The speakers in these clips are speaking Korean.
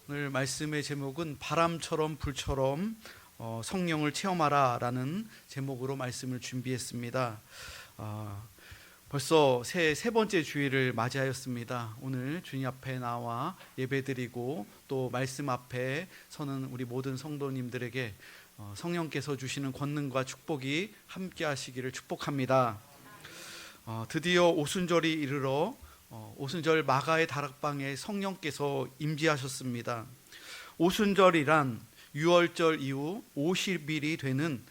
오늘 말씀의 제목은 바람처럼 불처럼 성령을 체험하라 라는 제목으로 말씀을 준비했습니다. 벌써 세 번째 주일을 맞이하였습니다. 오늘 주님 앞에 나와 예배드리고 또 말씀 앞에 서는 우리 모든 성도님들에게 성령께서 주시는 권능과 축복이 함께 하시기를 축복합니다. 드디어 오순절이 이르러 오순절 마가의 다락방에 성령께서 임재하셨습니다. 오순절이란 유월절 이후 50일이 되는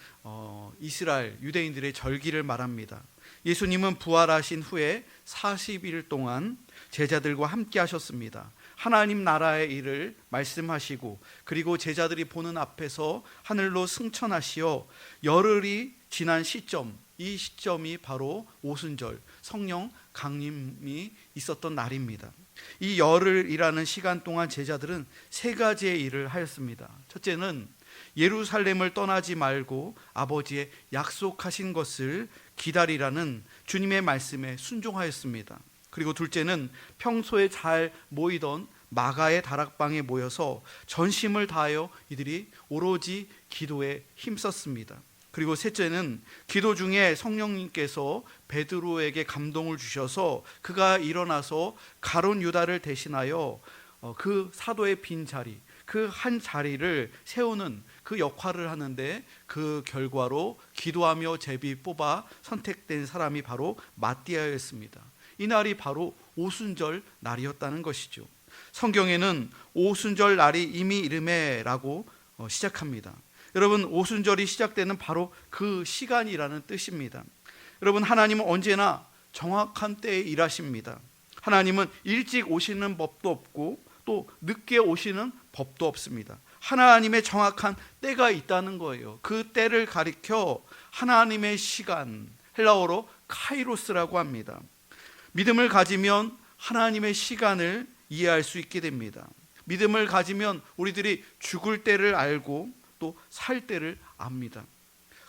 이스라엘 유대인들의 절기를 말합니다. 예수님은 부활하신 후에 40일 동안 제자들과 함께 하셨습니다. 하나님 나라의 일을 말씀하시고 그리고 제자들이 보는 앞에서 하늘로 승천하시어 열흘이 지난 시점, 이 시점이 바로 오순절 성령 강림이 있었던 날입니다. 이 열흘이라는 시간 동안 제자들은 세 가지의 일을 하였습니다. 첫째는 예루살렘을 떠나지 말고 아버지의 약속하신 것을 기다리라는 주님의 말씀에 순종하였습니다. 그리고 둘째는 평소에 잘 모이던 마가의 다락방에 모여서 전심을 다하여 이들이 오로지 기도에 힘썼습니다. 그리고 셋째는 기도 중에 성령님께서 베드로에게 감동을 주셔서 그가 일어나서 가룟 유다를 대신하여 그 사도의 빈 자리, 그 한 자리를 세우는 그 역할을 하는데 그 결과로 기도하며 제비 뽑아 선택된 사람이 바로 마띠아였습니다. 이 날이 바로 오순절 날이었다는 것이죠. 성경에는 오순절 날이 이미 이르매라고 시작합니다. 여러분, 오순절이 시작되는 바로 그 시간이라는 뜻입니다. 여러분, 하나님은 언제나 정확한 때에 일하십니다. 하나님은 일찍 오시는 법도 없고 또 늦게 오시는 법도 없습니다. 하나님의 정확한 때가 있다는 거예요. 그 때를 가리켜 하나님의 시간, 헬라어로 카이로스라고 합니다. 믿음을 가지면 하나님의 시간을 이해할 수 있게 됩니다. 믿음을 가지면 우리들이 죽을 때를 알고 또 살 때를 압니다.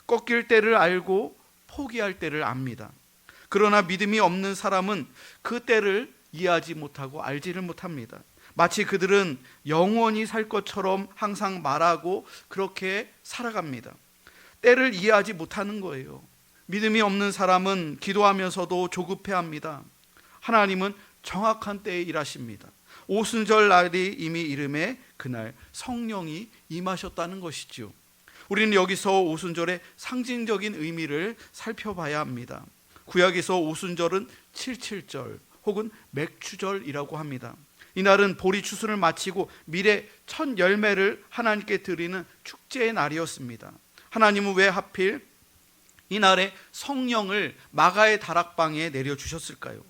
꺾일 때를 알고 포기할 때를 압니다. 그러나 믿음이 없는 사람은 그 때를 이해하지 못하고 알지를 못합니다. 마치 그들은 영원히 살 것처럼 항상 말하고 그렇게 살아갑니다. 때를 이해하지 못하는 거예요. 믿음이 없는 사람은 기도하면서도 조급해합니다. 하나님은 정확한 때에 일하십니다. 오순절 날이 이미 이름에 그날 성령이 임하셨다는 것이죠. 우리는 여기서 오순절의 상징적인 의미를 살펴봐야 합니다. 구약에서 오순절은 77절 혹은 맥추절이라고 합니다. 이날은 보리 추수를 마치고 미래 첫 열매를 하나님께 드리는 축제의 날이었습니다. 하나님은 왜 하필 이날에 성령을 마가의 다락방에 내려주셨을까요?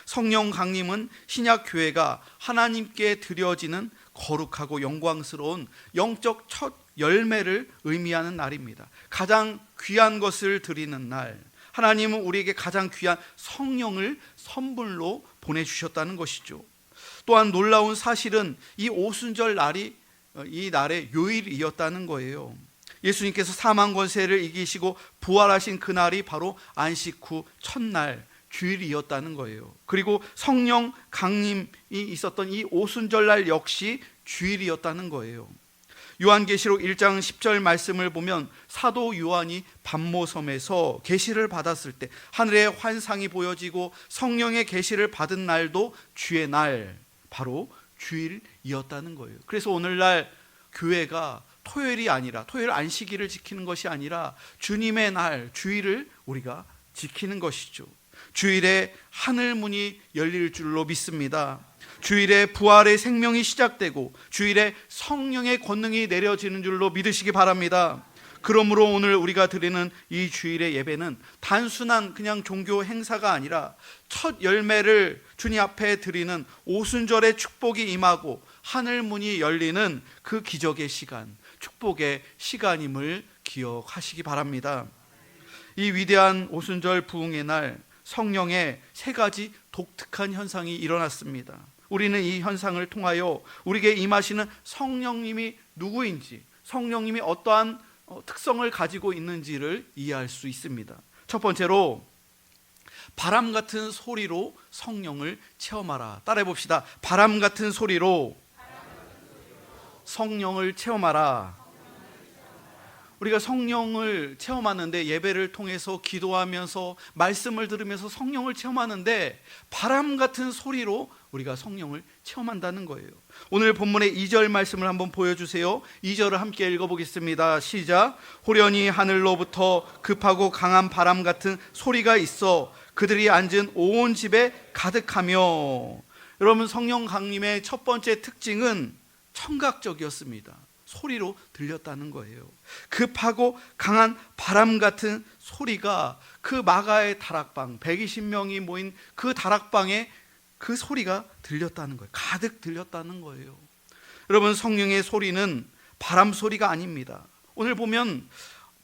성령 강림은 신약 교회가 하나님께 드려지는 거룩하고 영광스러운 영적 첫 열매를 의미하는 날입니다. 가장 귀한 것을 드리는 날, 하나님은 우리에게 가장 귀한 성령을 선물로 보내주셨다는 것이죠. 또한 놀라운 사실은 이 오순절 날이 이 날의 요일이었다는 거예요. 예수님께서 사망 권세를 이기시고 부활하신 그날이 바로 안식 후 첫날 주일이었다는 거예요. 그리고 성령 강림이 있었던 이 오순절날 역시 주일이었다는 거예요. 요한계시록 1장 10절 말씀을 보면 사도 요한이 반모섬에서 계시를 받았을 때 하늘의 환상이 보여지고 성령의 계시를 받은 날도 주의 날, 바로 주일이었다는 거예요. 그래서 오늘날 교회가 토요일이 아니라 토요일 안식일을 지키는 것이 아니라 주님의 날, 주일을 우리가 지키는 것이죠. 주일에 하늘문이 열릴 줄로 믿습니다. 주일에 부활의 생명이 시작되고 주일에 성령의 권능이 내려지는 줄로 믿으시기 바랍니다. 그러므로 오늘 우리가 드리는 이 주일의 예배는 단순한 그냥 종교 행사가 아니라 첫 열매를 주님 앞에 드리는 오순절의 축복이 임하고 하늘문이 열리는 그 기적의 시간, 축복의 시간임을 기억하시기 바랍니다. 이 위대한 오순절 부흥의 날, 성령의 세 가지 독특한 현상이 일어났습니다. 우리는 이 현상을 통하여 우리에게 임하시는 성령님이 누구인지, 성령님이 어떠한 특성을 가지고 있는지를 이해할 수 있습니다. 첫 번째로 바람 같은 소리로 성령을 체험하라. 따라해 봅시다. 바람 같은 소리로 성령을 체험하라. 우리가 성령을 체험하는데, 예배를 통해서 기도하면서 말씀을 들으면서 성령을 체험하는데, 바람 같은 소리로 우리가 성령을 체험한다는 거예요. 오늘 본문의 2절 말씀을 한번 보여주세요. 2절을 함께 읽어보겠습니다. 시작. 호련히 하늘로부터 급하고 강한 바람 같은 소리가 있어 그들이 앉은 온 집에 가득하며. 여러분, 성령 강림의 첫 번째 특징은 청각적이었습니다. 소리로 들렸다는 거예요. 급하고 강한 바람 같은 소리가 그 마가의 다락방, 120명이 모인 그 다락방에 그 소리가 들렸다는 거예요. 가득 들렸다는 거예요. 여러분, 성령의 소리는 바람 소리가 아닙니다. 오늘 보면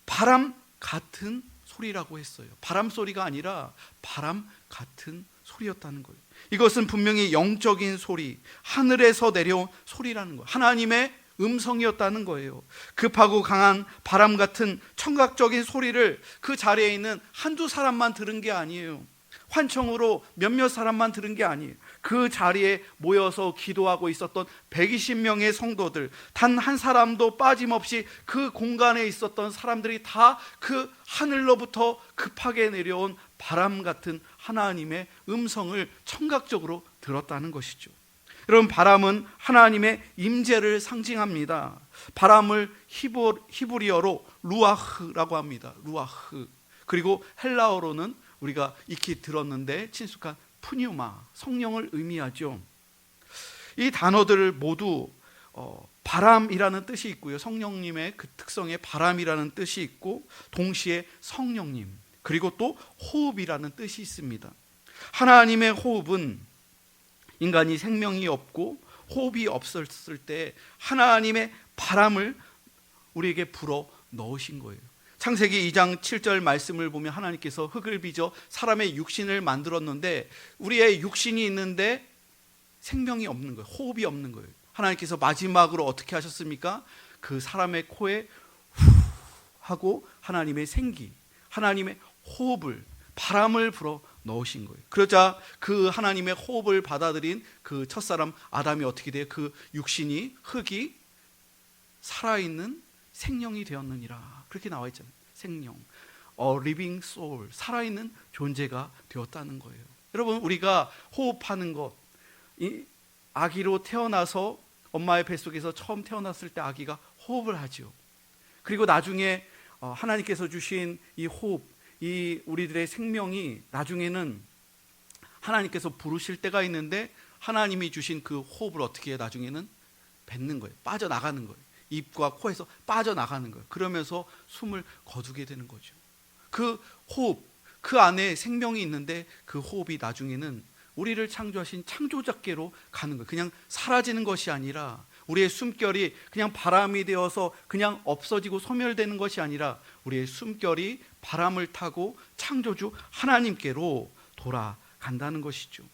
바람 같은 소리라고 했어요. 바람 소리가 아니라 바람 같은 소리였다는 거예요. 이것은 분명히 영적인 소리, 하늘에서 내려온 소리라는 거예요. 하나님의 음성이었다는 거예요. 급하고 강한 바람 같은 청각적인 소리를 그 자리에 있는 한두 사람만 들은 게 아니에요. 환청으로 몇몇 사람만 들은 게 아니에요. 그 자리에 모여서 기도하고 있었던 120명의 성도들, 단 한 사람도 빠짐없이 그 공간에 있었던 사람들이 다 그 하늘로부터 급하게 내려온 바람 같은 하나님의 음성을 청각적으로 들었다는 것이죠. 여러분, 바람은 하나님의 임재를 상징합니다. 바람을 히브리어로 루아흐라고 합니다. 루아흐. 그리고 헬라어로는 우리가 익히 들었는데 친숙한 푸뉴마, 성령을 의미하죠. 이 단어들 모두 바람이라는 뜻이 있고요, 성령님의 그 특성에 바람이라는 뜻이 있고, 동시에 성령님, 그리고 또 호흡이라는 뜻이 있습니다. 하나님의 호흡은 인간이 생명이 없고 호흡이 없었을 때 하나님의 바람을 우리에게 불어 넣으신 거예요. 창세기 2장 7절 말씀을 보면 하나님께서 흙을 빚어 사람의 육신을 만들었는데, 우리의 육신이 있는데 생명이 없는 거예요. 호흡이 없는 거예요. 하나님께서 마지막으로 어떻게 하셨습니까? 그 사람의 코에 후 하고 하나님의 생기, 하나님의 호흡을, 바람을 불어 넣으신 거예요. 그러자 그 하나님의 호흡을 받아들인 그 첫사람 아담이 어떻게 돼요? 그 육신이, 흙이 살아있는 생명이 되었느니라, 그렇게 나와 있잖아요. 생명, living soul, 살아있는 존재가 되었다는 거예요. 여러분, 우리가 호흡하는 것, 이 아기로 태어나서 엄마의 뱃속에서 처음 태어났을 때 아기가 호흡을 하죠. 그리고 나중에 하나님께서 주신 이 호흡, 이 우리들의 생명이 나중에는 하나님께서 부르실 때가 있는데, 하나님이 주신 그 호흡을 어떻게 해요? 나중에는 뱉는 거예요. 빠져나가는 거예요. 입과 코에서 빠져나가는 거예요. 그러면서 숨을 거두게 되는 거죠. 그 호흡, 그 안에 생명이 있는데 그 호흡이 나중에는 우리를 창조하신 창조자께로 가는 거예요. 그냥 사라지는 것이 아니라, 우리의 숨결이 그냥 바람이 되어서 그냥 없어지고 소멸되는 것이 아니라, 우리의 숨결이 바람을 타고 창조주 하나님께로 돌아간다는 것이죠.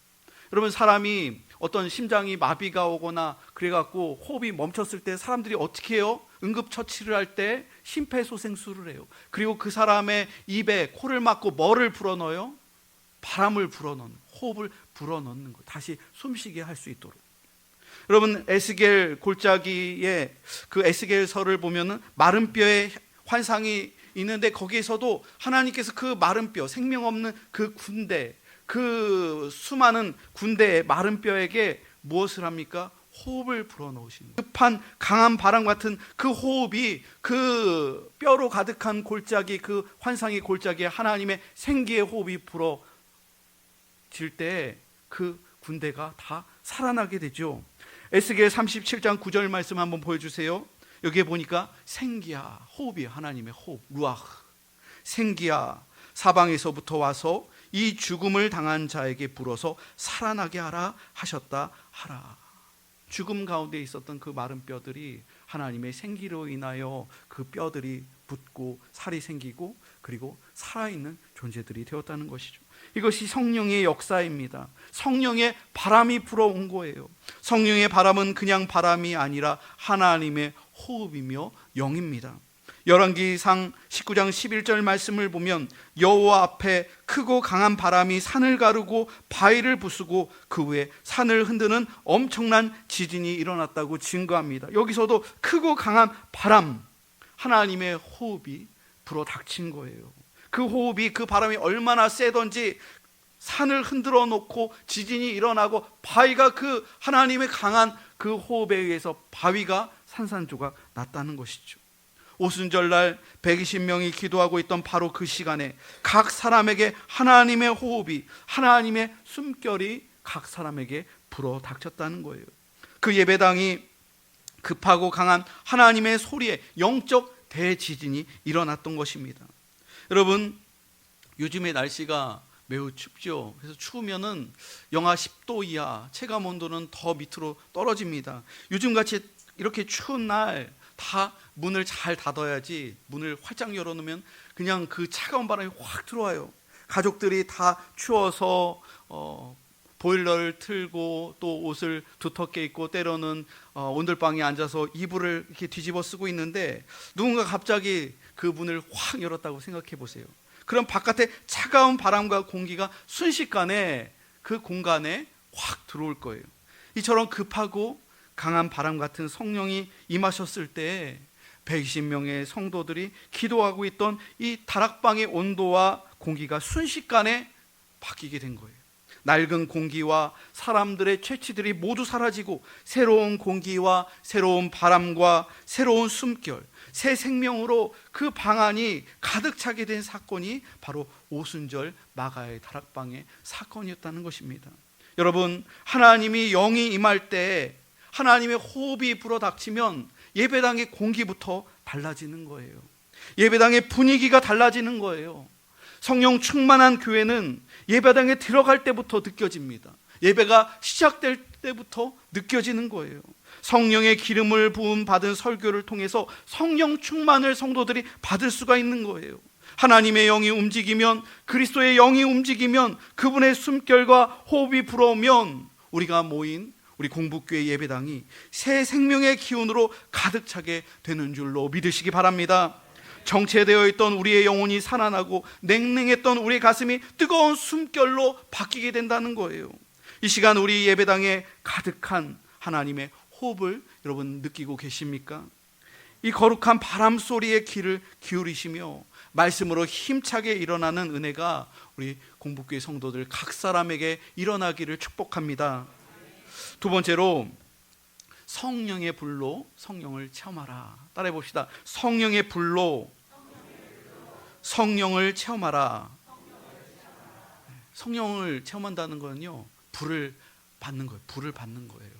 여러분, 사람이 어떤 심장이 마비가 오거나 그래갖고 호흡이 멈췄을 때 사람들이 어떻게 해요? 응급처치를 할 때 심폐소생술을 해요. 그리고 그 사람의 입에 코를 막고 뭐를 불어넣어요? 바람을 불어넣는, 호흡을 불어넣는 거, 다시 숨쉬게 할 수 있도록. 여러분, 에스겔 골짜기에 그 에스겔서를 보면은 마른 뼈의 환상이 있는데, 거기에서도 하나님께서 그 마른 뼈, 생명 없는 그 군대, 그 수많은 군대의 마른 뼈에게 무엇을 합니까? 호흡을 불어넣으시는 거예요. 급한 강한 바람 같은 그 호흡이 그 뼈로 가득한 골짜기, 그 환상의 골짜기에 하나님의 생기의 호흡이 불어질 때 그 군대가 다 살아나게 되죠. 에스겔 37장 9절 말씀 한번 보여주세요. 여기에 보니까 생기야, 호흡이에요. 하나님의 호흡, 루아흐. 생기야, 사방에서부터 와서 이 죽음을 당한 자에게 불어서 살아나게 하라 하셨다 하라. 죽음 가운데 있었던 그 마른 뼈들이 하나님의 생기로 인하여 그 뼈들이 붙고 살이 생기고, 그리고 살아있는 존재들이 되었다는 것이죠. 이것이 성령의 역사입니다. 성령의 바람이 불어온 거예요. 성령의 바람은 그냥 바람이 아니라 하나님의 호흡이며 영입니다. 열왕기상 19장 11절 말씀을 보면 여호와 앞에 크고 강한 바람이 산을 가르고 바위를 부수고 그 후에 산을 흔드는 엄청난 지진이 일어났다고 증거합니다. 여기서도 크고 강한 바람, 하나님의 호흡이 불어닥친 거예요. 그 호흡이, 그 바람이 얼마나 세던지 산을 흔들어 놓고 지진이 일어나고 바위가 그 하나님의 강한 그 호흡에 의해서 바위가 산산조각 났다는 것이죠. 오순절날 120명이 기도하고 있던 바로 그 시간에 각 사람에게 하나님의 호흡이, 하나님의 숨결이 각 사람에게 불어닥쳤다는 거예요. 그 예배당이 급하고 강한 하나님의 소리에 영적 대지진이 일어났던 것입니다. 여러분, 요즘의 날씨가 매우 춥죠. 그래서 추우면은 영하 10도 이하, 체감 온도는 더 밑으로 떨어집니다. 요즘같이 이렇게 추운 날 다 문을 잘 닫아야지, 문을 활짝 열어놓으면 그냥 그 차가운 바람이 확 들어와요. 가족들이 다 추워서 보일러를 틀고 또 옷을 두텁게 입고 때로는 온돌방에 앉아서 이불을 이렇게 뒤집어 쓰고 있는데 누군가 갑자기 그 문을 확 열었다고 생각해 보세요. 그럼 바깥에 차가운 바람과 공기가 순식간에 그 공간에 확 들어올 거예요. 이처럼 급하고 강한 바람 같은 성령이 임하셨을 때 120명의 성도들이 기도하고 있던 이 다락방의 온도와 공기가 순식간에 바뀌게 된 거예요. 낡은 공기와 사람들의 채취들이 모두 사라지고 새로운 공기와 새로운 바람과 새로운 숨결, 새 생명으로 그 방 안이 가득 차게 된 사건이 바로 오순절 마가의 다락방의 사건이었다는 것입니다. 여러분, 하나님이 영이 임할 때, 하나님의 호흡이 불어닥치면 예배당의 공기부터 달라지는 거예요. 예배당의 분위기가 달라지는 거예요. 성령 충만한 교회는 예배당에 들어갈 때부터 느껴집니다. 예배가 시작될 때부터 느껴지는 거예요. 성령의 기름을 부음 받은 설교를 통해서 성령 충만을 성도들이 받을 수가 있는 거예요. 하나님의 영이 움직이면, 그리스도의 영이 움직이면, 그분의 숨결과 호흡이 불어오면 우리가 모인 우리 공부교회 예배당이 새 생명의 기운으로 가득 차게 되는 줄로 믿으시기 바랍니다. 정체되어 있던 우리의 영혼이 살아나고 냉랭했던 우리의 가슴이 뜨거운 숨결로 바뀌게 된다는 거예요. 이 시간 우리 예배당에 가득한 하나님의 호흡을 여러분 느끼고 계십니까? 이 거룩한 바람 소리에 귀를 기울이시며 말씀으로 힘차게 일어나는 은혜가 우리 공부교회 성도들 각 사람에게 일어나기를 축복합니다. 두 번째로, 성령의 불로 성령을 체험하라. 따라해 봅시다. 성령의 불로 성령을 체험하라. 성령을 체험한다는 거는요, 불을 받는 거예요. 불을 받는 거예요.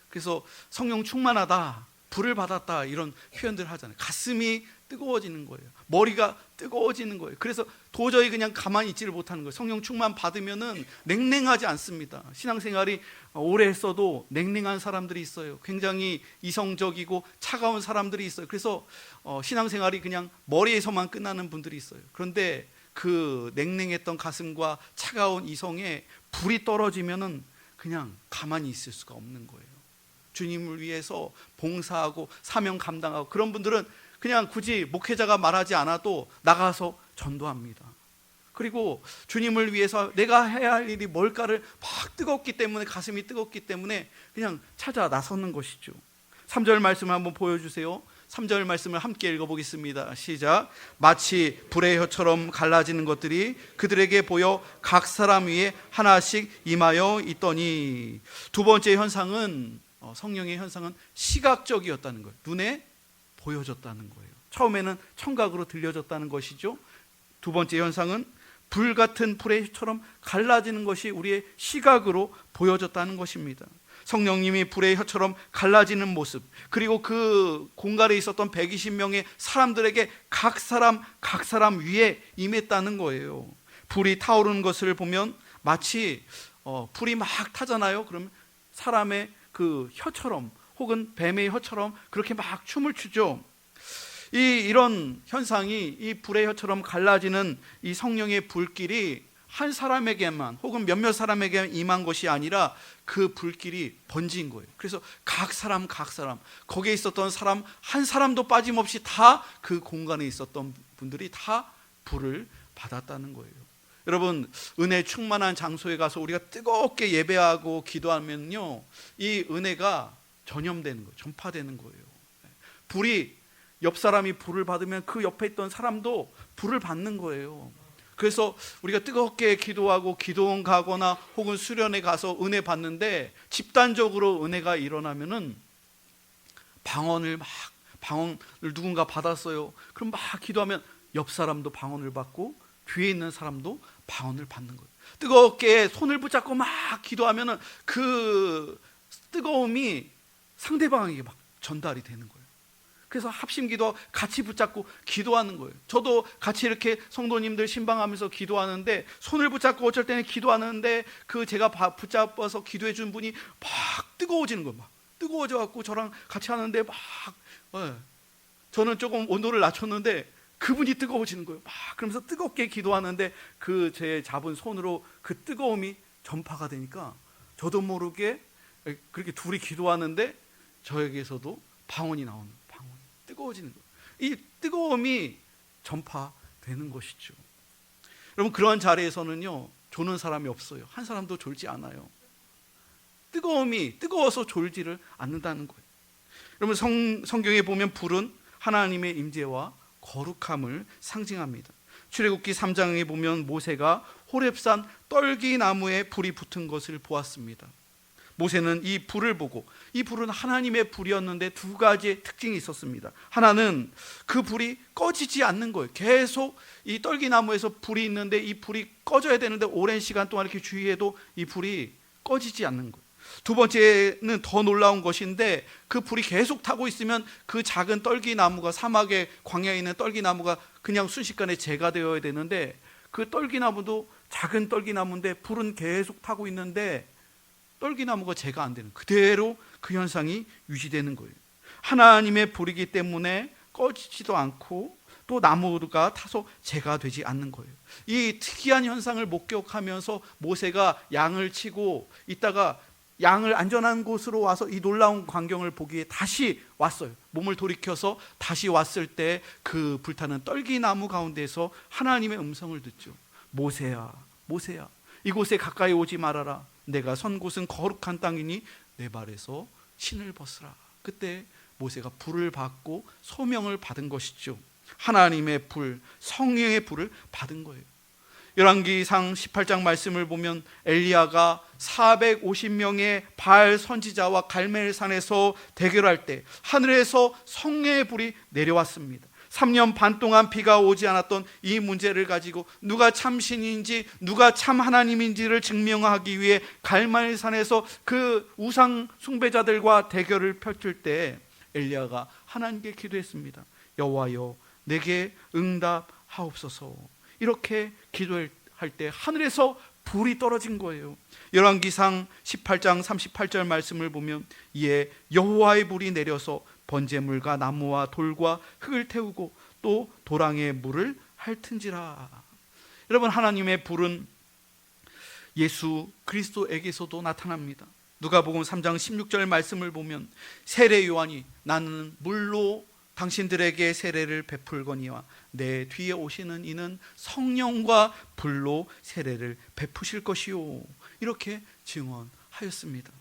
그래서 성령 충만하다, 불을 받았다, 이런 표현들 하잖아요. 가슴이 뜨거워지는 거예요. 머리가 뜨거워지는 거예요. 그래서 도저히 그냥 가만히 있지를 못하는 거예요. 성령 충만 받으면은 냉랭하지 않습니다. 신앙생활이 오래 했어도 냉랭한 사람들이 있어요. 굉장히 이성적이고 차가운 사람들이 있어요. 그래서 신앙생활이 그냥 머리에서만 끝나는 분들이 있어요. 그런데 그 냉랭했던 가슴과 차가운 이성에 불이 떨어지면은 그냥 가만히 있을 수가 없는 거예요. 주님을 위해서 봉사하고 사명 감당하고 그런 분들은 그냥 굳이 목회자가 말하지 않아도 나가서 전도합니다. 그리고 주님을 위해서 내가 해야 할 일이 뭘까를 막 뜨겁기 때문에, 가슴이 뜨겁기 때문에 그냥 찾아 나서는 것이죠. 3절 말씀을 한번 보여주세요. 3절 말씀을 함께 읽어보겠습니다. 시작. 마치 불의 혀처럼 갈라지는 것들이 그들에게 보여 각 사람 위에 하나씩 임하여 있더니. 두 번째 현상은, 성령의 현상은 시각적이었다는 거예요. 눈에 보여졌다는 거예요. 처음에는 청각으로 들려졌다는 것이죠. 두 번째 현상은 불 같은 불의 혀처럼 갈라지는 것이 우리의 시각으로 보여졌다는 것입니다. 성령님이 불의 혀처럼 갈라지는 모습, 그리고 그 공간에 있었던 120명의 사람들에게 각 사람 위에 임했다는 거예요. 불이 타오르는 것을 보면 마치 불이 막 타잖아요. 그러면 사람의 그 혀처럼 혹은 뱀의 혀처럼 그렇게 막 춤을 추죠. 이런 현상이, 이 불의 혀처럼 갈라지는 이 성령의 불길이 한 사람에게만 혹은 몇몇 사람에게만 임한 것이 아니라 그 불길이 번진 거예요. 그래서 각 사람 거기에 있었던 사람 한 사람도 빠짐없이 다 그 공간에 있었던 분들이 다 불을 받았다는 거예요. 여러분, 은혜 충만한 장소에 가서 우리가 뜨겁게 예배하고 기도하면요, 이 은혜가 전염되는 거예요. 전파되는 거예요. 불이, 옆 사람이 불을 받으면 그 옆에 있던 사람도 불을 받는 거예요. 그래서 우리가 뜨겁게 기도하고 기도원 가거나 혹은 수련회 가서 은혜 받는데, 집단적으로 은혜가 일어나면은 방언을 누군가 받았어요. 그럼 막 기도하면 옆 사람도 방언을 받고 뒤에 있는 사람도 방언을 받는 거예요. 뜨겁게 손을 붙잡고 막 기도하면은 그 뜨거움이 상대방에게 막 전달이 되는 거예요. 그래서 합심기도 같이 붙잡고 기도하는 거예요. 저도 같이 이렇게 성도님들 신방하면서 기도하는데, 손을 붙잡고 어쩔 때는 기도하는데 그 제가 붙잡아서 기도해 준 분이 막 뜨거워지는 거예요. 막 뜨거워져 갖고 저랑 같이 하는데 막 저는 조금 온도를 낮췄는데 그분이 뜨거워지는 거예요. 막 그러면서 뜨겁게 기도하는데 그 제 잡은 손으로 그 뜨거움이 전파가 되니까 저도 모르게 그렇게 둘이 기도하는데 저에게서도 방언이 나오는 거예요. 방언이 뜨거워지는 거예요. 이 뜨거움이 전파되는 것이죠. 여러분, 그러한 자리에서는요, 조는 사람이 없어요. 한 사람도 졸지 않아요. 뜨거움이 뜨거워서 졸지를 않는다는 거예요. 여러분, 성경에 보면 불은 하나님의 임재와 거룩함을 상징합니다. 출애굽기 3장에 보면 모세가 호렙산 떨기나무에 불이 붙은 것을 보았습니다. 모세는 이 불을 보고, 이 불은 하나님의 불이었는데 두 가지의 특징이 있었습니다. 하나는 그 불이 꺼지지 않는 거예요. 계속 이 떨기나무에서 불이 있는데 이 불이 꺼져야 되는데 오랜 시간 동안 이렇게 주의해도 이 불이 꺼지지 않는 거예요. 두 번째는 더 놀라운 것인데, 그 불이 계속 타고 있으면 그 작은 떨기나무가, 사막의 광야에 있는 떨기나무가 그냥 순식간에 재가 되어야 되는데, 그 떨기나무도 작은 떨기나무인데 불은 계속 타고 있는데 떨기나무가 재가 안 되는, 그대로 그 현상이 유지되는 거예요. 하나님의 불이기 때문에 꺼지지도 않고 또 나무가 타서 재가 되지 않는 거예요. 이 특이한 현상을 목격하면서 모세가 양을 치고 있다가 양을 안전한 곳으로 와서 이 놀라운 광경을 보기에 다시 왔어요. 몸을 돌이켜서 다시 왔을 때 그 불타는 떨기나무 가운데서 하나님의 음성을 듣죠. 모세야, 모세야, 이곳에 가까이 오지 말아라. 내가 선 곳은 거룩한 땅이니 내 발에서 신을 벗으라. 그때 모세가 불을 받고 소명을 받은 것이죠. 하나님의 불, 성령의 불을 받은 거예요. 열왕기상 18장 말씀을 보면 엘리야가 450명의 바알 선지자와 갈멜산에서 대결할 때 하늘에서 성령의 불이 내려왔습니다. 3년 반 동안 비가 오지 않았던 이 문제를 가지고 누가 참 신인지 누가 참 하나님인지를 증명하기 위해 갈멜산에서 그 우상 숭배자들과 대결을 펼칠 때 엘리야가 하나님께 기도했습니다. 여호와여, 내게 응답하옵소서. 이렇게 기도할 때 하늘에서 불이 떨어진 거예요. 열왕기상 18장 38절 말씀을 보면, 이에 여호와의 불이 내려서 번제물과 나무와 돌과 흙을 태우고 또 도랑의 물을 핥은지라. 여러분, 하나님의 불은 예수 그리스도에게서도 나타납니다. 누가복음 3장 16절 말씀을 보면, 세례 요한이 나는 물로 당신들에게 세례를 베풀거니와 내 뒤에 오시는 이는 성령과 불로 세례를 베푸실 것이요, 이렇게 증언하였습니다.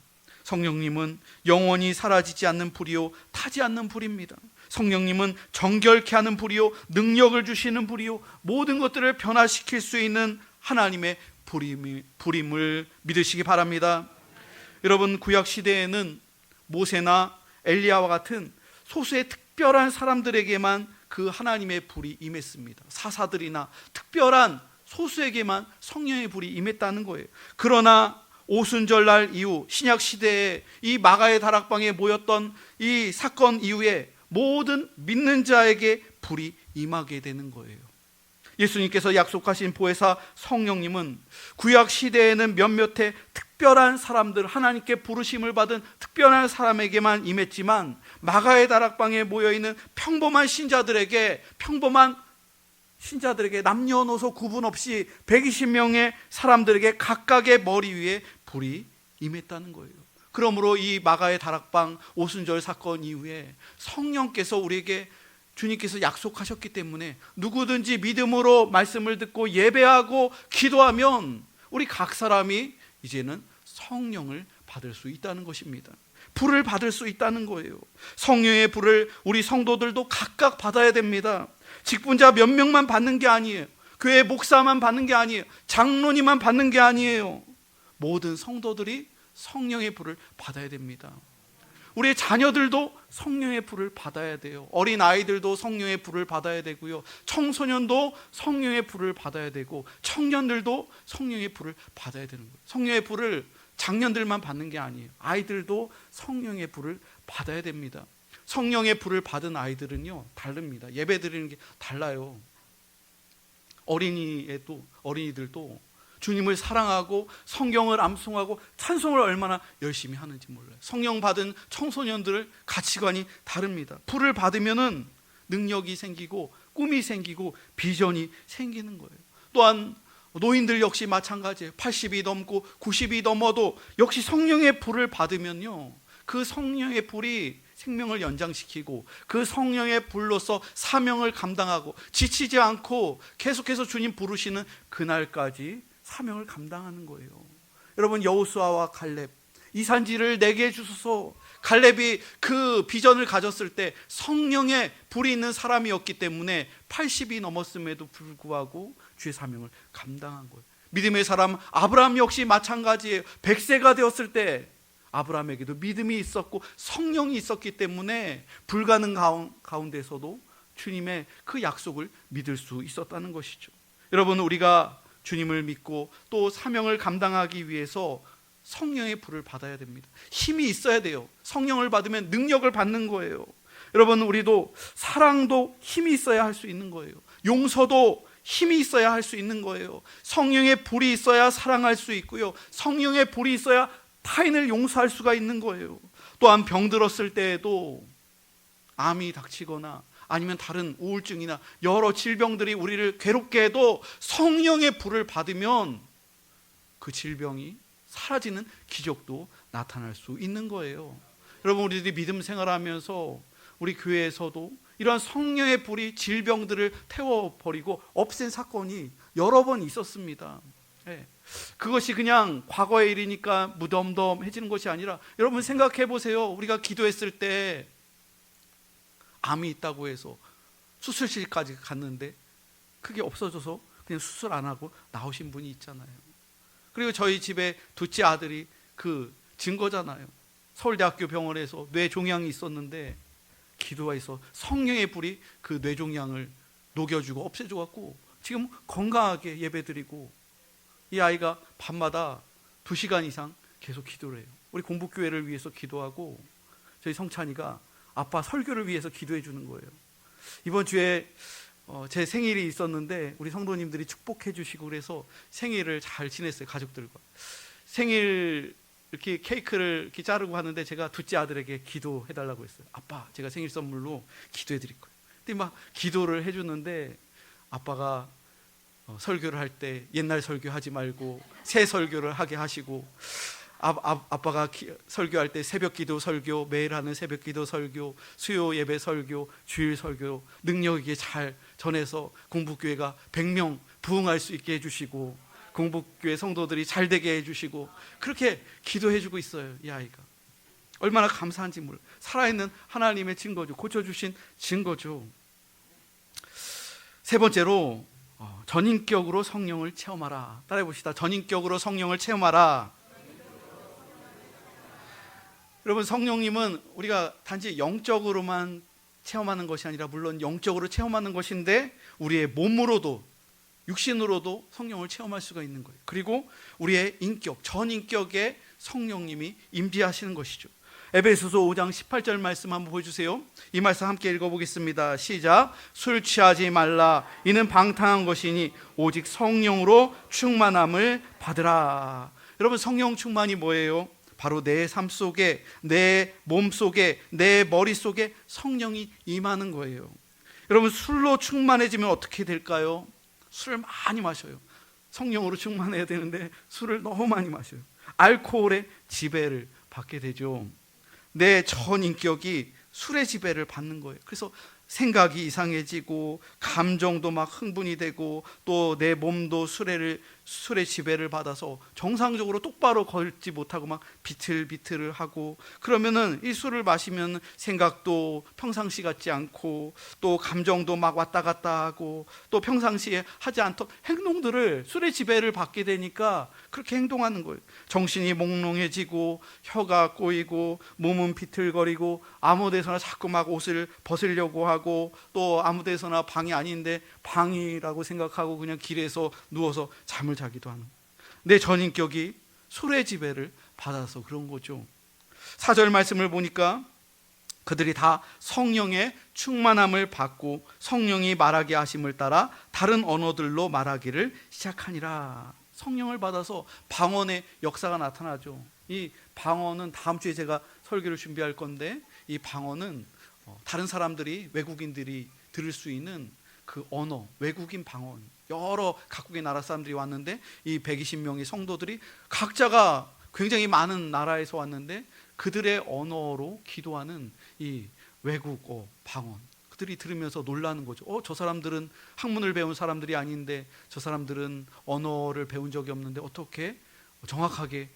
성령님은 영원히 사라지지 않는 불이요 타지 않는 불입니다. 성령님은 정결케 하는 불이요 능력을 주시는 불이요 모든 것들을 변화시킬 수 있는 하나님의 불임을 믿으시기 바랍니다. 여러분, 구약 시대에는 모세나 엘리야와 같은 소수의 특별한 사람들에게만 그 하나님의 불이 임했습니다. 사사들이나 특별한 소수에게만 성령의 불이 임했다는 거예요. 그러나 오순절날 이후 신약 시대에 이 마가의 다락방에 모였던 이 사건 이후에 모든 믿는 자에게 불이 임하게 되는 거예요. 예수님께서 약속하신 보혜사 성령님은 구약 시대에는 몇몇의 특별한 사람들, 하나님께 부르심을 받은 특별한 사람에게만 임했지만 마가의 다락방에 모여있는 평범한 신자들에게, 평범한 신자들에게 남녀노소 구분 없이 120명의 사람들에게 각각의 머리 위에 불이 임했다는 거예요. 그러므로 이 마가의 다락방 오순절 사건 이후에 성령께서 우리에게 주님께서 약속하셨기 때문에 누구든지 믿음으로 말씀을 듣고 예배하고 기도하면 우리 각 사람이 이제는 성령을 받을 수 있다는 것입니다. 불을 받을 수 있다는 거예요. 성령의 불을 우리 성도들도 각각 받아야 됩니다. 직분자 몇 명만 받는 게 아니에요. 교회 목사만 받는 게 아니에요. 장로님만 받는 게 아니에요. 모든 성도들이 성령의 불을 받아야 됩니다. 우리의 자녀들도 성령의 불을 받아야 돼요. 어린 아이들도 성령의 불을 받아야 되고요. 청소년도 성령의 불을 받아야 되고 청년들도 성령의 불을 받아야 되는 거예요. 성령의 불을 장년들만 받는 게 아니에요. 아이들도 성령의 불을 받아야 됩니다. 성령의 불을 받은 아이들은요 다릅니다. 예배 드리는 게 달라요. 어린이들도 주님을 사랑하고 성경을 암송하고 찬송을 얼마나 열심히 하는지 몰라요. 성령 받은 청소년들의 가치관이 다릅니다. 불을 받으면은 능력이 생기고 꿈이 생기고 비전이 생기는 거예요. 또한 노인들 역시 마찬가지예요. 80이 넘고 90이 넘어도 역시 성령의 불을 받으면요 그 성령의 불이 생명을 연장시키고 그 성령의 불로서 사명을 감당하고 지치지 않고 계속해서 주님 부르시는 그날까지 사명을 감당하는 거예요. 여러분, 여호수아와 갈렙, 이 산지를 내게 주소서. 갈렙이 그 비전을 가졌을 때 성령의 불이 있는 사람이었기 때문에 80이 넘었음에도 불구하고 주의 사명을 감당한 거예요. 믿음의 사람 아브라함 역시 마찬가지예요. 100세가 되었을 때 아브라함에게도 믿음이 있었고 성령이 있었기 때문에 불가능 가운데서도 주님의 그 약속을 믿을 수 있었다는 것이죠. 여러분, 우리가 주님을 믿고 또 사명을 감당하기 위해서 성령의 불을 받아야 됩니다. 힘이 있어야 돼요. 성령을 받으면 능력을 받는 거예요. 여러분, 우리도 사랑도 힘이 있어야 할 수 있는 거예요. 용서도 힘이 있어야 할 수 있는 거예요. 성령의 불이 있어야 사랑할 수 있고요. 성령의 불이 있어야 타인을 용서할 수가 있는 거예요. 또한 병들었을 때에도 암이 닥치거나 아니면 다른 우울증이나 여러 질병들이 우리를 괴롭게 해도 성령의 불을 받으면 그 질병이 사라지는 기적도 나타날 수 있는 거예요. 여러분, 우리들이 믿음 생활하면서 우리 교회에서도 이러한 성령의 불이 질병들을 태워버리고 없앤 사건이 여러 번 있었습니다. 그것이 그냥 과거의 일이니까 무덤덤해지는 것이 아니라, 여러분 생각해 보세요. 우리가 기도했을 때 암이 있다고 해서 수술실까지 갔는데 그게 없어져서 그냥 수술 안 하고 나오신 분이 있잖아요. 그리고 저희 집에 둘째 아들이 그 증거잖아요. 서울대학교 병원에서 뇌종양이 있었는데 기도해서 성령의 불이 그 뇌종양을 녹여주고 없애줘갖고 지금 건강하게 예배드리고, 이 아이가 밤마다 2시간 이상 계속 기도를 해요. 우리 공부교회를 위해서 기도하고 저희 성찬이가 아빠 설교를 위해서 기도해 주는 거예요. 이번 주에 제 생일이 있었는데 우리 성도님들이 축복해 주시고 그래서 생일을 잘 지냈어요. 가족들과 생일 이렇게 케이크를 이렇게 자르고 하는데 제가 둘째 아들에게 기도해 달라고 했어요. 아빠, 제가 생일 선물로 기도해 드릴 거예요. 근데 막 기도를 해주는데 아빠가 설교를 할 때 옛날 설교하지 말고 새 설교를 하게 하시고, 아빠가 설교할 때 새벽기도 설교, 매일 하는 새벽기도 설교, 수요 예배 설교, 주일 설교 능력 있게 잘 전해서 공부교회가 100명 부흥할 수 있게 해주시고 공부교회 성도들이 잘 되게 해주시고 그렇게 기도해주고 있어요. 이 아이가 얼마나 감사한지 몰라요. 살아있는 하나님의 증거죠. 고쳐주신 증거죠. 세 번째로 전인격으로 성령을 체험하라. 따라해 봅시다. 전인격으로 성령을 체험하라. 여러분, 성령님은 우리가 단지 영적으로만 체험하는 것이 아니라 물론 영적으로 체험하는 것인데 우리의 몸으로도 육신으로도 성령을 체험할 수가 있는 거예요. 그리고 우리의 인격, 전인격에 성령님이 임재하시는 것이죠. 에베소서 5장 18절 말씀 한번 보여주세요. 이 말씀 함께 읽어보겠습니다. 시작. 술 취하지 말라. 이는 방탕한 것이니 오직 성령으로 충만함을 받으라. 여러분, 성령 충만이 뭐예요? 바로 내 삶 속에, 내 몸 속에, 내 머릿속에 성령이 임하는 거예요. 여러분, 술로 충만해지면 어떻게 될까요? 술을 많이 마셔요. 성령으로 충만해야 되는데 술을 너무 많이 마셔요. 알코올의 지배를 받게 되죠. 내 전인격이 술의 지배를 받는 거예요. 그래서 생각이 이상해지고 감정도 막 흥분이 되고 또 내 몸도 술의 지배를 받아서 정상적으로 똑바로 걷지 못하고 막 비틀비틀을 하고, 그러면은 이 술을 마시면 생각도 평상시 같지 않고 또 감정도 막 왔다 갔다 하고 또 평상시에 하지 않던 행동들을 술의 지배를 받게 되니까 그렇게 행동하는 거예요. 정신이 몽롱해지고 혀가 꼬이고 몸은 비틀거리고 아무 데서나 자꾸 막 옷을 벗으려고 하고 또 아무 데서나 방이 아닌데 방이라고 생각하고 그냥 길에서 누워서 잠을 자기도 하는, 내 전인격이 술의 지배를 받아서 그런 거죠. 4절 말씀을 보니까 그들이 다 성령의 충만함을 받고 성령이 말하게 하심을 따라 다른 언어들로 말하기를 시작하니라. 성령을 받아서 방언의 역사가 나타나죠. 이 방언은 다음 주에 제가 설교를 준비할 건데, 이 방언은 다른 사람들이, 외국인들이 들을 수 있는 그 언어, 외국인 방언, 여러 각국의 나라 사람들이 왔는데 이 120명의 성도들이 각자가 굉장히 많은 나라에서 왔는데 그들의 언어로 기도하는 이 외국어 방언, 그들이 들으면서 놀라는 거죠. 저 사람들은 학문을 배운 사람들이 아닌데, 저 사람들은 언어를 배운 적이 없는데 어떻게 정확하게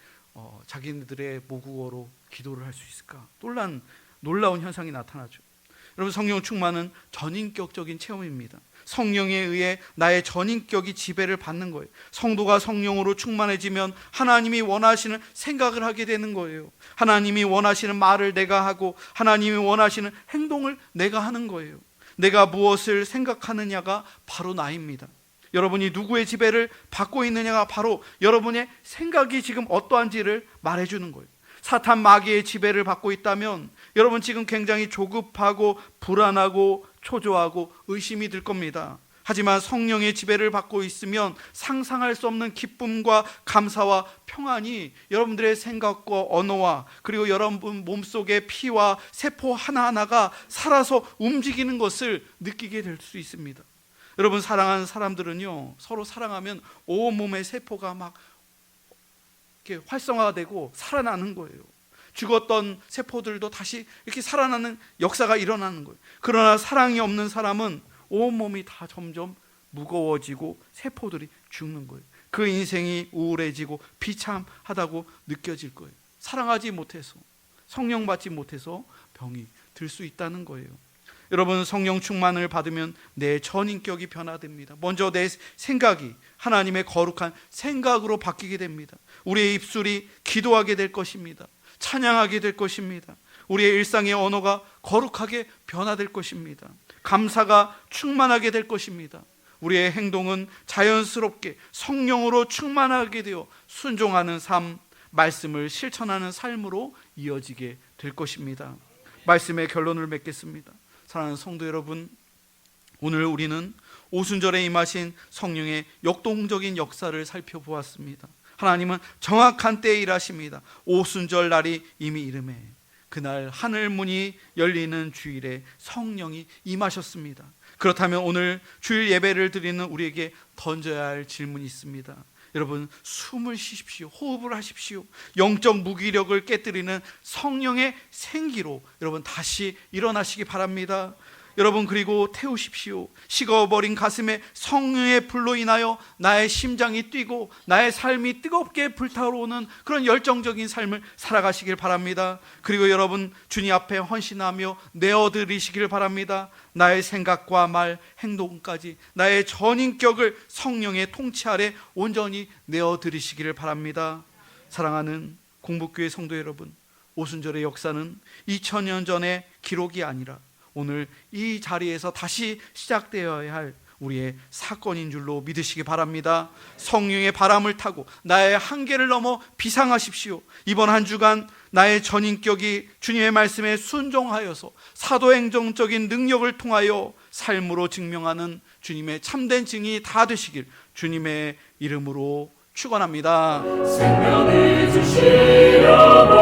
자기네들의 모국어로 기도를 할 수 있을까? 놀라운 현상이 나타나죠. 여러분, 성령 충만은 전인격적인 체험입니다. 성령에 의해 나의 전인격이 지배를 받는 거예요. 성도가 성령으로 충만해지면 하나님이 원하시는 생각을 하게 되는 거예요. 하나님이 원하시는 말을 내가 하고 하나님이 원하시는 행동을 내가 하는 거예요. 내가 무엇을 생각하느냐가 바로 나입니다. 여러분이 누구의 지배를 받고 있느냐가 바로 여러분의 생각이 지금 어떠한지를 말해주는 거예요. 사탄 마귀의 지배를 받고 있다면 여러분 지금 굉장히 조급하고 불안하고 초조하고 의심이 들 겁니다. 하지만 성령의 지배를 받고 있으면 상상할 수 없는 기쁨과 감사와 평안이 여러분들의 생각과 언어와 그리고 여러분 몸속의 피와 세포 하나하나가 살아서 움직이는 것을 느끼게 될 수 있습니다. 여러분, 사랑하는 사람들은요, 서로 사랑하면 온몸의 세포가 막 이렇게 활성화가 되고 살아나는 거예요. 죽었던 세포들도 다시 이렇게 살아나는 역사가 일어나는 거예요. 그러나 사랑이 없는 사람은 온몸이 다 점점 무거워지고 세포들이 죽는 거예요. 그 인생이 우울해지고 비참하다고 느껴질 거예요. 사랑하지 못해서, 성령 받지 못해서 병이 들 수 있다는 거예요. 여러분, 성령 충만을 받으면 내 전인격이 변화됩니다. 먼저 내 생각이 하나님의 거룩한 생각으로 바뀌게 됩니다. 우리의 입술이 기도하게 될 것입니다. 찬양하게 될 것입니다. 우리의 일상의 언어가 거룩하게 변화될 것입니다. 감사가 충만하게 될 것입니다. 우리의 행동은 자연스럽게 성령으로 충만하게 되어 순종하는 삶, 말씀을 실천하는 삶으로 이어지게 될 것입니다. 말씀의 결론을 맺겠습니다. 사랑하는 성도 여러분, 오늘 우리는 오순절에 임하신 성령의 역동적인 역사를 살펴보았습니다. 하나님은 정확한 때에 일하십니다. 오순절 날이 이미 이르매 그날 하늘 문이 열리는 주일에 성령이 임하셨습니다. 그렇다면 오늘 주일 예배를 드리는 우리에게 던져야 할 질문이 있습니다. 여러분, 숨을 쉬십시오. 호흡을 하십시오. 영적 무기력을 깨뜨리는 성령의 생기로 여러분 다시 일어나시기 바랍니다. 여러분, 그리고 태우십시오. 식어버린 가슴에 성령의 불로 인하여 나의 심장이 뛰고 나의 삶이 뜨겁게 불타오르는 그런 열정적인 삶을 살아가시길 바랍니다. 그리고 여러분, 주님 앞에 헌신하며 내어드리시길 바랍니다. 나의 생각과 말, 행동까지 나의 전인격을 성령의 통치 아래 온전히 내어드리시기를 바랍니다. 사랑하는 공복교회 성도 여러분, 오순절의 역사는 2000년 전의 기록이 아니라 오늘 이 자리에서 다시 시작되어야 할 우리의 사건인 줄로 믿으시기 바랍니다. 성령의 바람을 타고 나의 한계를 넘어 비상하십시오. 이번 한 주간 나의 전인격이 주님의 말씀에 순종하여서 사도행정적인 능력을 통하여 삶으로 증명하는 주님의 참된 증인이 다 되시길 주님의 이름으로 축원합니다. 생명을 주시려고